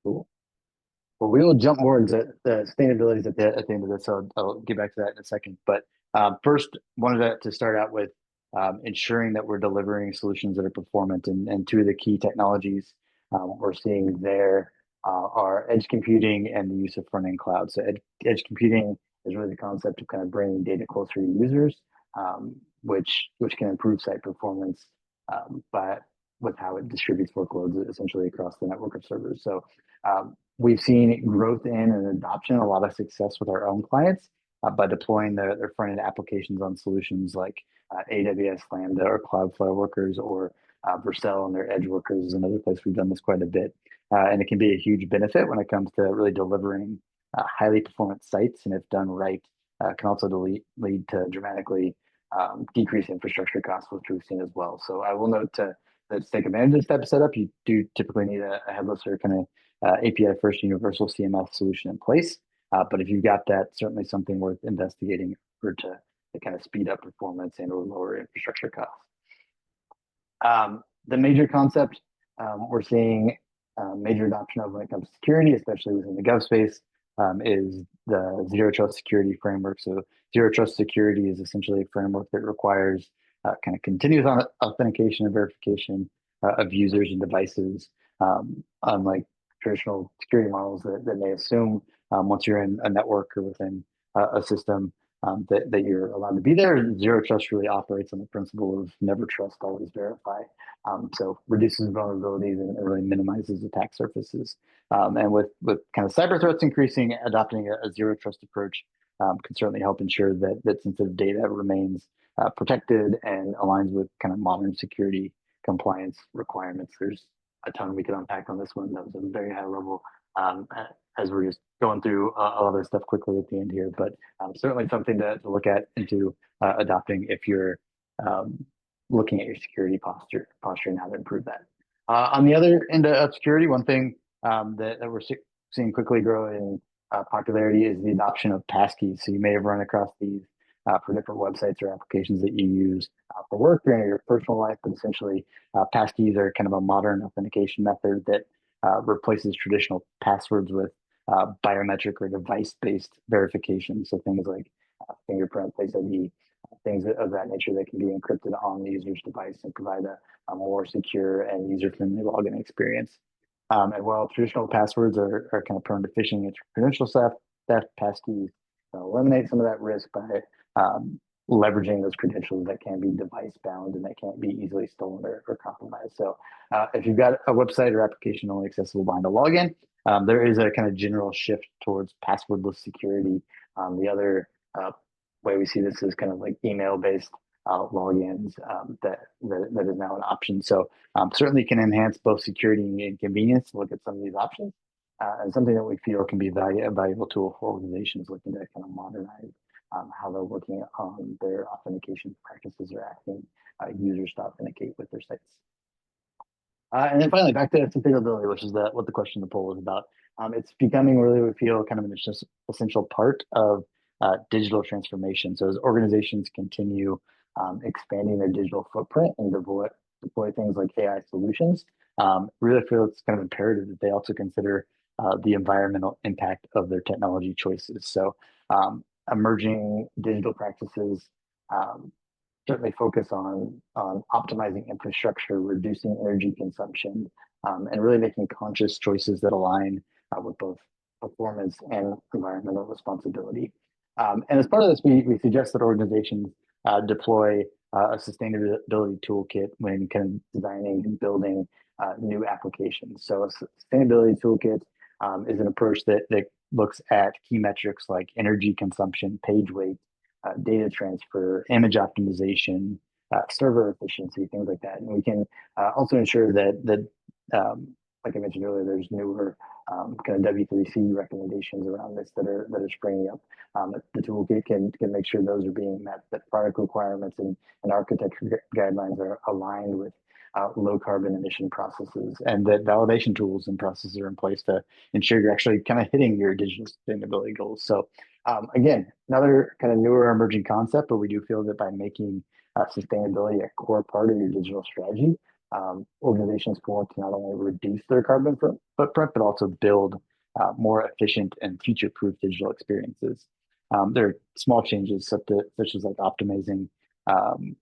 Cool. Well, we will jump more into the sustainabilities at the end of this, so I'll get back to that in a second. But first, wanted to start out with ensuring that we're delivering solutions that are performant. And two of the key technologies we're seeing there are edge computing and the use of front-end cloud. So edge computing is really the concept of kind of bringing data closer to users, which can improve site performance by with how it distributes workloads essentially across the network of servers. So we've seen growth in and adoption, a lot of success with our own clients by deploying their front-end applications on solutions like AWS Lambda or Cloudflare workers, or Vercel and their edge workers is another place we've done this quite a bit. And it can be a huge benefit when it comes to really delivering highly performant sites. And if done right, can also lead to dramatically decrease infrastructure costs, which we've seen as well. So I will note to take advantage of this type of setup, you do typically need a headless or kind of API first universal CMS solution in place. But if you've got that, certainly something worth investigating for to kind of speed up performance and or lower infrastructure costs. The major concept we're seeing major adoption of when it comes to security, especially within the gov space, is the Zero Trust Security Framework. So Zero Trust Security is essentially a framework that requires kind of continuous authentication and verification of users and devices, unlike traditional security models that may assume once you're in a network or within a system that you're allowed to be there. Zero Trust really operates on the principle of never trust, always verify. So reduces vulnerabilities and really minimizes attack surfaces. And with kind of cyber threats increasing, adopting a zero trust approach can certainly help ensure that sensitive data remains protected and aligns with kind of modern security compliance requirements. There's a ton we could unpack on this one. That was a very high level as we're just going through all of this stuff quickly at the end here, but certainly something to look at into adopting if you're looking at your security posture and how to improve that. On the other end of security, one thing that we're seeing quickly grow in popularity is the adoption of passkeys. So you may have run across these for different websites or applications that you use for work or in your personal life, but essentially passkeys are kind of a modern authentication method that replaces traditional passwords with biometric or device-based verification. So things like fingerprint, Face ID, things of that nature that can be encrypted on the user's device and provide a more secure and user-friendly login experience. And while traditional passwords are kind of prone to phishing and credential theft, passkeys eliminate some of that risk by leveraging those credentials that can be device bound and that can't be easily stolen or compromised. So if you've got a website or application only accessible behind a login, there is a kind of general shift towards passwordless security. The other way we see this is kind of like email-based logins that is now an option. So certainly can enhance both security and convenience to look at some of these options, and something that we feel can be a valuable tool for organizations looking to kind of modernize how they're working on their authentication practices or asking users to authenticate with their sites. And then finally, back to sustainability, which is what the question of the poll is about. It's becoming really, we feel, kind of an essential part of digital transformation. So as organizations continue expanding their digital footprint and deploy things like AI solutions, really feel it's kind of imperative that they also consider the environmental impact of their technology choices. So emerging digital practices certainly focus on optimizing infrastructure, reducing energy consumption, and really making conscious choices that align with both performance and environmental responsibility. And as part of this, we suggest that organizations deploy a sustainability toolkit when kind of designing and building new applications. So a sustainability toolkit is an approach that looks at key metrics like energy consumption, page weight, data transfer, image optimization, server efficiency, things like that. And we can also ensure that like I mentioned earlier, there's newer kind of W3C recommendations around this that are springing up. The toolkit can make sure those are being met, that product requirements and architecture guidelines are aligned with low carbon emission processes, and that validation tools and processes are in place to ensure you're actually kind of hitting your digital sustainability goals. So again, another kind of newer emerging concept, but we do feel that by making sustainability a core part of your digital strategy, organizations want to not only reduce their carbon footprint, but also build more efficient and future-proof digital experiences. There are small changes such as like optimizing um,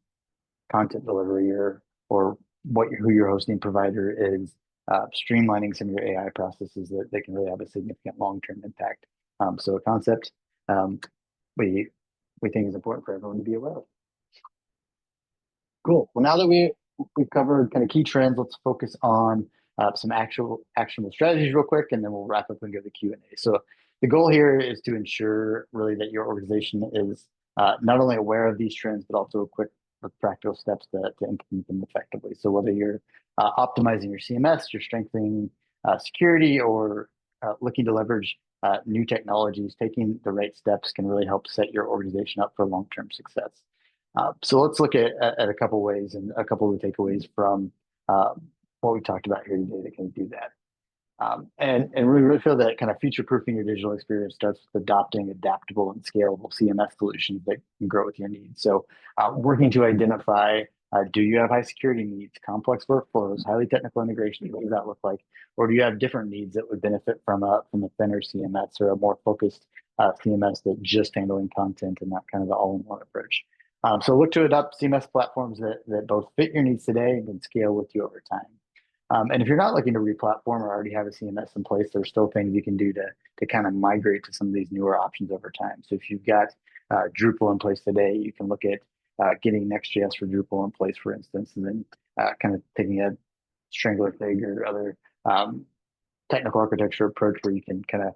content delivery or who your hosting provider is, streamlining some of your AI processes that can really have a significant long-term impact. So a concept um, we we think is important for everyone to be aware of. Cool. Well, now that we've covered kind of key trends, let's focus on some actual actionable strategies real quick, and then we'll wrap up and go to Q&A. So the goal here is to ensure really that your organization is not only aware of these trends, but also equipped with practical steps to implement them effectively. So whether you're optimizing your CMS, you're strengthening security, or looking to leverage new technologies, taking the right steps can really help set your organization up for long-term success. So let's look at a couple ways and a couple of the takeaways from what we talked about here today that can do that. And we really feel that kind of future-proofing your digital experience starts with adopting adaptable and scalable CMS solutions that can grow with your needs. So working to identify, do you have high security needs, complex workflows, highly technical integrations? What does that look like? Or do you have different needs that would benefit from a thinner CMS or a more focused CMS that just handling content and not kind of the all-in-one approach? So look to adopt CMS platforms that both fit your needs today and can scale with you over time. And if you're not looking to re-platform or already have a CMS in place, there's still things you can do to kind of migrate to some of these newer options over time. So if you've got Drupal in place today, you can look at getting Next.js for Drupal in place, for instance, and then kind of taking a Strangler Fig or other technical architecture approach where you can kind of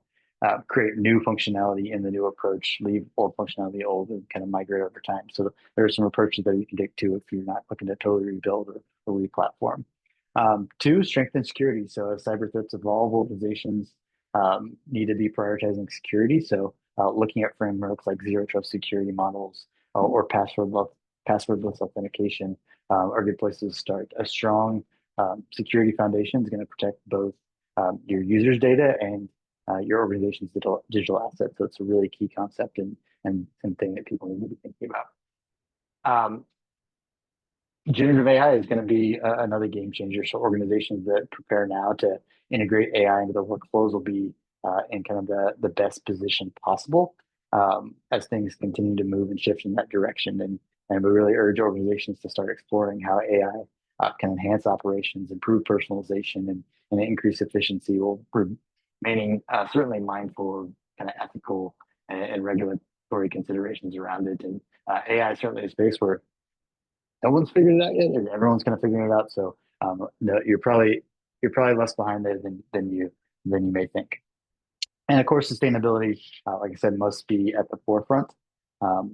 create new functionality in the new approach, leave old functionality old, and kind of migrate over time. So there are some approaches that you can take to if you're not looking to totally rebuild or re-platform. Two, strengthen security. So as cyber threats evolve, organizations need to be prioritizing security. So looking at frameworks like zero trust security models or passwordless authentication are good places to start. A strong security foundation is going to protect both your users' data and your organization's digital assets. So it's a really key concept and thing that people need to be thinking about. Generative AI is going to be another game changer. So organizations that prepare now to integrate AI into their workflows will be in kind of the best position possible as things continue to move and shift in that direction. And we really urge organizations to start exploring how AI can enhance operations, improve personalization, and increase efficiency, while remaining certainly mindful of kind of ethical and regulatory considerations around it. And AI is certainly a space where no one's figured it out yet, and everyone's kind of figuring it out. So no, you're probably less behind there than you may think. And of course, sustainability, like I said, must be at the forefront.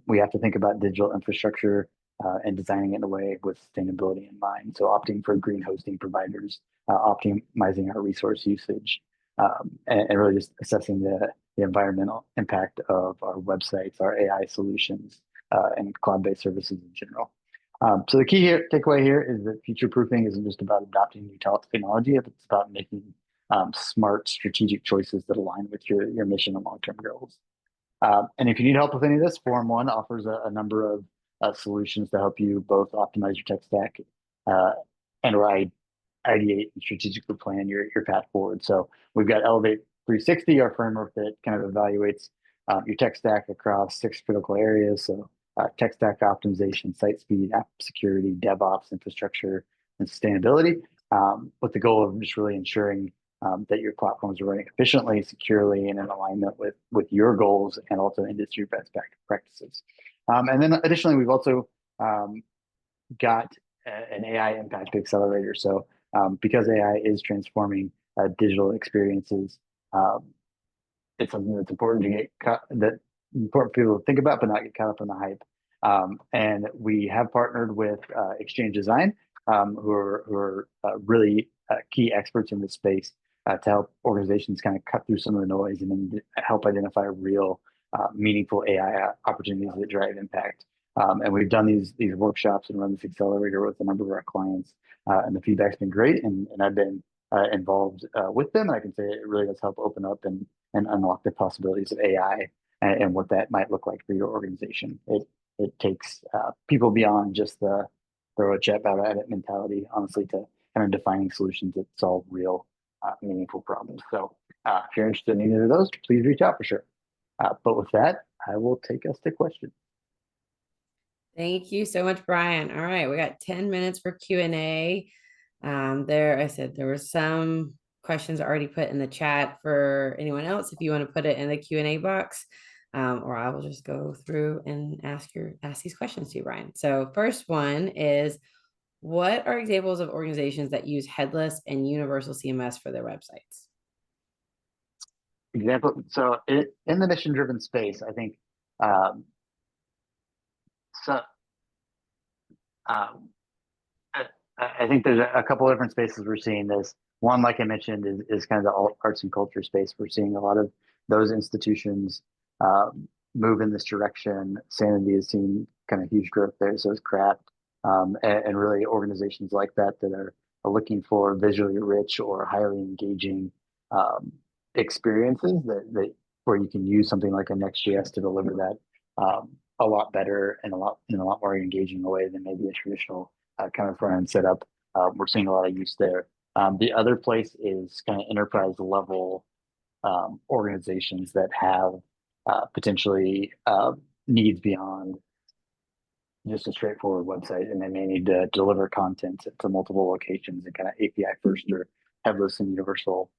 We have to think about digital infrastructure and designing it in a way with sustainability in mind. So opting for green hosting providers, optimizing our resource usage, and really just assessing the environmental impact of our websites, our AI solutions, and cloud-based services in general. So the key takeaway here is that future proofing isn't just about adopting new technology, it's about making smart strategic choices that align with your mission and long-term goals. And if you need help with any of this, Forum One offers a number of solutions to help you both optimize your tech stack and or ideate and strategically plan your path forward. So we've got Elevate 360, our framework that kind of evaluates your tech stack across 6 critical areas. So tech stack optimization, site speed, app security, DevOps, infrastructure, and sustainability, with the goal of just really ensuring that your platforms are running efficiently, securely, and in alignment with your goals and also industry best practices. And then additionally, we've also got an AI impact accelerator. So because AI is transforming digital experiences, it's something that's important to important for people to think about, but not get caught up in the hype. And we have partnered with Exchange Design, who are really key experts in this space to help organizations kind of cut through some of the noise and then help identify real meaningful AI opportunities that drive impact. And we've done these workshops and run this accelerator with a number of our clients, and the feedback's been great. And I've been involved with them. And I can say it really does help open up and unlock the possibilities of AI and what that might look like for your organization. It takes people beyond just the throw a chat about at it mentality, honestly, to kind of defining solutions that solve real meaningful problems. So if you're interested in either of those, please reach out for sure. But with that, I will take us to questions. Thank you so much, Brian. All right, we got 10 minutes for Q&A. I said there were some questions already put in the chat for anyone else. If you want to put it in the Q&A box, or I will just go through and ask these questions to you, Brian. So first one is, what are examples of organizations that use headless and universal CMS for their websites? Example. So in the mission-driven space, I think so. I think there's a couple of different spaces we're seeing this. One, like I mentioned, is kind of the arts and culture space. We're seeing a lot of those institutions move in this direction. Sanity has seen kind of huge growth there. So is Craft, and really organizations like that are looking for visually rich or highly engaging experiences that where you can use something like a Next.js to deliver that a lot better and a lot more engaging way than maybe a traditional kind of front end setup. We're seeing a lot of use there. The other place is kind of enterprise level organizations that have potentially needs beyond just a straightforward website, and they may need to deliver content to multiple locations, and kind of API first or headless and universal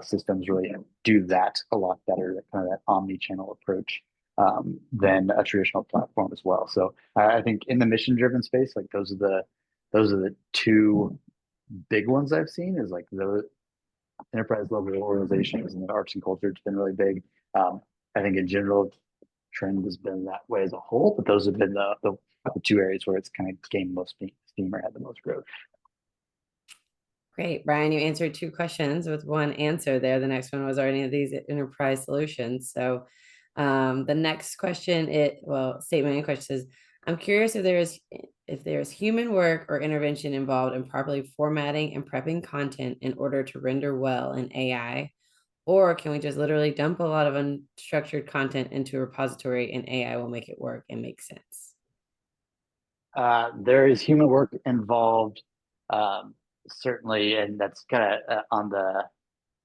systems really do that a lot better, that kind of that omni-channel approach than a traditional platform as well. So I think in the mission-driven space, like those are the two big ones I've seen, is like the enterprise level organizations, and the arts and culture has been really big. I think in general, trend has been that way as a whole, but those have been the two areas where it's kind of gained most steam or had the most growth. Great, Brian, you answered two questions with one answer there. The next one was, are any of these enterprise solutions? So the next question, statement and question says, I'm curious if there's human work or intervention involved in properly formatting and prepping content in order to render well in AI, or can we just literally dump a lot of unstructured content into a repository and AI will make it work and make sense? There is human work involved, certainly, and that's kind of on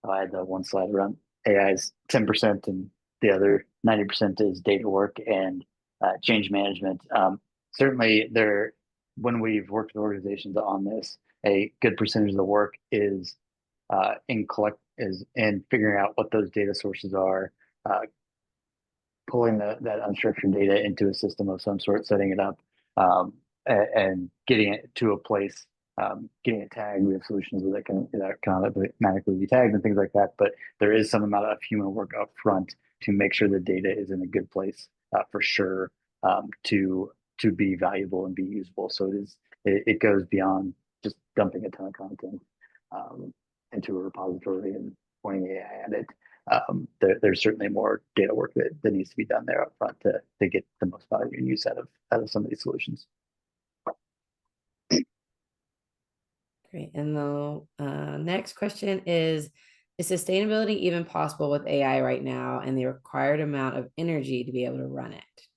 I had the one slide around AI is 10%, and the other 90% is data work and change management. Certainly, when we've worked with organizations on this, a good percentage of the work is in figuring out what those data sources are, pulling that unstructured data into a system of some sort, setting it up, and getting it to a place, getting it tagged. We have solutions that can automatically be tagged and things like that. But there is some amount of human work up front to make sure the data is in a good place for sure, to be valuable and be usable. So it goes beyond just dumping a ton of content into a repository and pointing AI at it. There's certainly more data work that needs to be done there up front to get the most value and use out of some of these solutions. Great. And the next question is sustainability even possible with AI right now and the required amount of energy to be able to run it? It's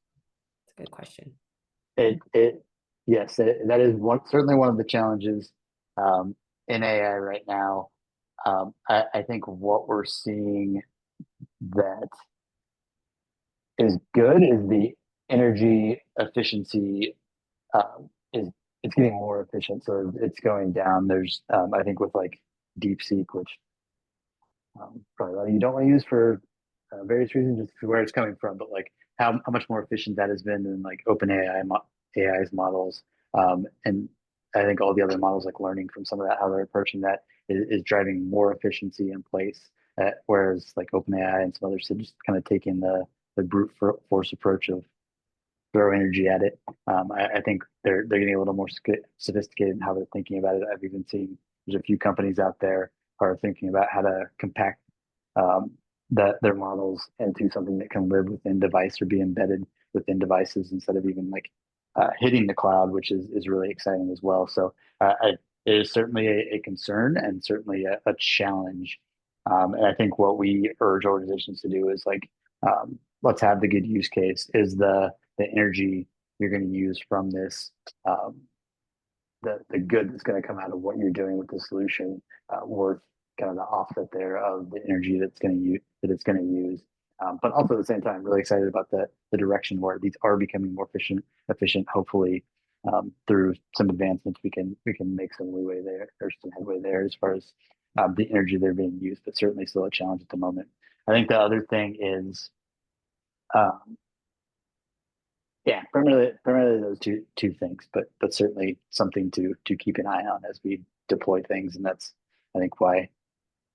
a good question. Yes, that is certainly one of the challenges in AI right now. I think what we're seeing that is good is the energy efficiency it's getting more efficient, so it's going down. There's I think with like DeepSeek, which probably a lot of you don't want to use for various reasons, just where it's coming from, but like how much more efficient that has been than like AI's models, and I think all the other models, like learning from some of that, how they're approaching that is driving more efficiency in place. Whereas like OpenAI and some others have just kind of taken the brute force approach of throw energy at it. I think they're getting a little more sophisticated in how they're thinking about it. I've even seen there's a few companies out there are thinking about how to compact their models into something that can live within device or be embedded within devices instead of even like hitting the cloud, which is really exciting as well. So it is certainly a concern and certainly a challenge. And I think what we urge organizations to do is like, let's have the good use case. Is the energy you're going to use from this, the good that's going to come out of what you're doing with the solution, worth kind of the offset there of the energy that's going to use that it's going to use. But also at the same time, really excited about the direction where these are becoming more efficient. Hopefully, through some advancements, we can make some leeway there or some headway there as far as the energy they're being used. But certainly still a challenge at the moment. I think the other thing is, yeah, primarily those two things, but certainly something to keep an eye on as we deploy things, and that's I think why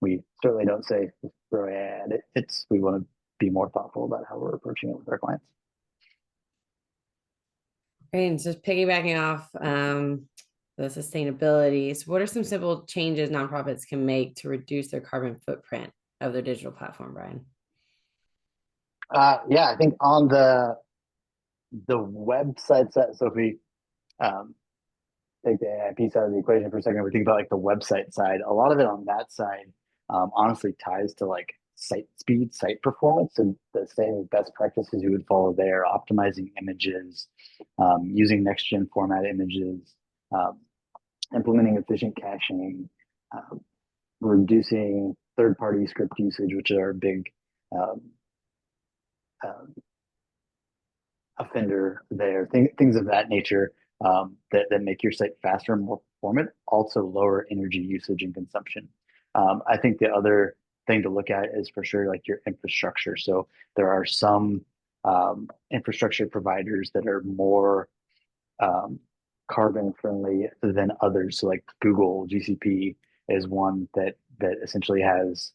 we certainly don't say throw AI at it. It's we want to be more thoughtful about how we're approaching it with our clients. Great. And just piggybacking off the sustainability. So what are some simple changes nonprofits can make to reduce their carbon footprint of their digital platform, Brian? Yeah, I think on the website side, so if we take the AI piece out of the equation for a second, we think about like the website side, a lot of it on that side honestly ties to like site speed, site performance, and the same best practices you would follow there, optimizing images, using next gen format images, implementing efficient caching, reducing third-party script usage, which are a big offender there, things of that nature, that make your site faster and more performant, also lower energy usage and consumption. I think the other thing to look at is for sure like your infrastructure. So there are some infrastructure providers that are more carbon friendly than others. So like Google GCP is one that essentially has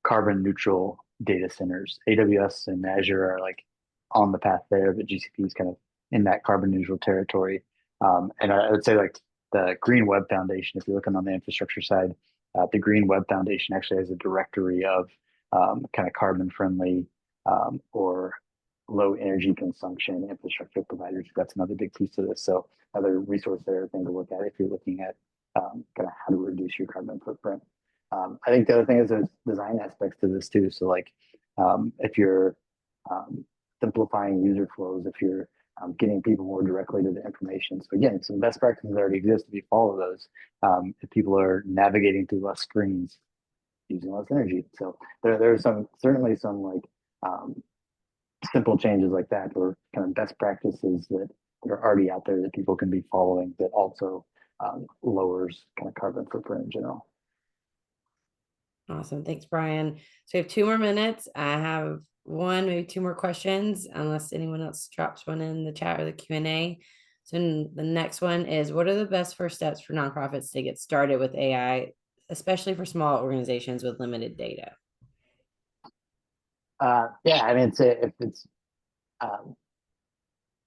carbon neutral data centers. AWS and Azure are like on the path there, but GCP is kind of in that carbon neutral territory. And I would say like the Green Web Foundation, if you're looking on the infrastructure side, the Green Web Foundation actually has a directory of kind of carbon friendly or low energy consumption infrastructure providers. That's another big piece of this. So another resource there thing to look at if you're looking at kind of how to reduce your carbon footprint. I think the other thing is there's design aspects to this too. So like if you're simplifying user flows, if you're getting people more directly to the information. So again, some best practices already exist if you follow those. If people are navigating through less screens, using less energy. So there's certainly some like simple changes like that, or kind of best practices that are already out there that people can be following that also lowers kind of carbon footprint in general. Awesome. Thanks, Brian. So we have 2 more minutes. I have one, maybe two more questions, unless anyone else drops one in the chat or the Q&A. So the next one is, what are the best first steps for nonprofits to get started with AI, especially for small organizations with limited data? Yeah, I mean, if it's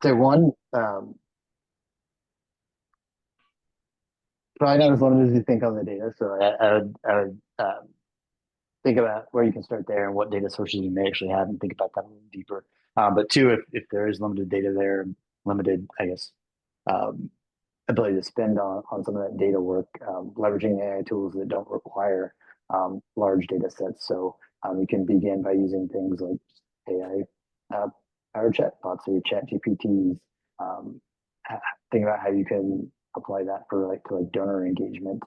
so one, probably not as limited as you think on the data. So I would think about where you can start there and what data sources you may actually have, and think about that a little deeper. But two, if there is limited data there, limited, I guess, ability to spend on some of that data work, leveraging AI tools that don't require large data sets. So you can begin by using things like AI powered chatbots or chat GPTs. Think about how you can apply that for to donor engagement.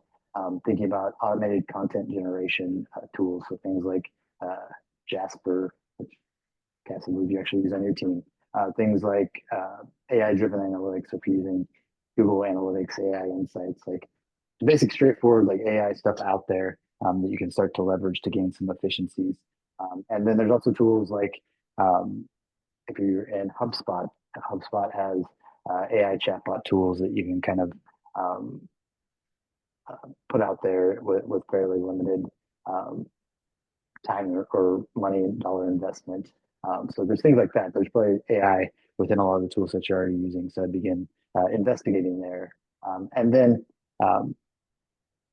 Thinking about automated content generation tools, so things like Jasper, which Cass, I believe you actually use on your team. Things like AI-driven analytics, if you're using Google Analytics, AI Insights, like basic straightforward like AI stuff out there that you can start to leverage to gain some efficiencies. And then there's also tools like if you're in HubSpot, HubSpot has AI chatbot tools that you can kind of put out there with fairly limited time or money and dollar investment. So there's things like that. There's probably AI within a lot of the tools that you're already using. So I begin investigating there. And then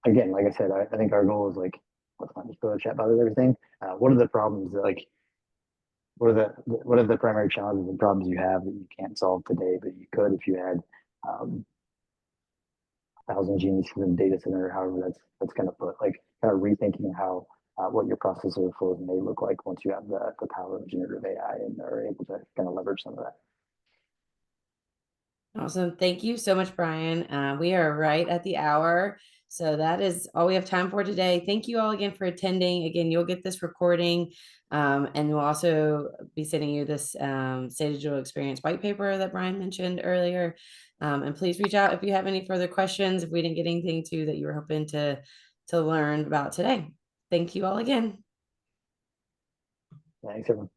again, like I said, I think our goal is like, let's not just build a chatbot with everything. What are the problems that like, what are the primary challenges and problems you have that you can't solve today, but you could if you had 1,000 geniuses in the data center, however that's kind of put, like kind of rethinking how what your processor flows may look like once you have the power of generative AI and are able to kind of leverage some of that. Awesome. Thank you so much, Brian. We are right at the hour. So that is all we have time for today. Thank you all again for attending. Again, you'll get this recording, and we'll also be sending you this State Digital Experience white paper that Brian mentioned earlier. And please reach out if you have any further questions, if we didn't get anything to that you were hoping to learn about today. Thank you all again. Thanks, everyone.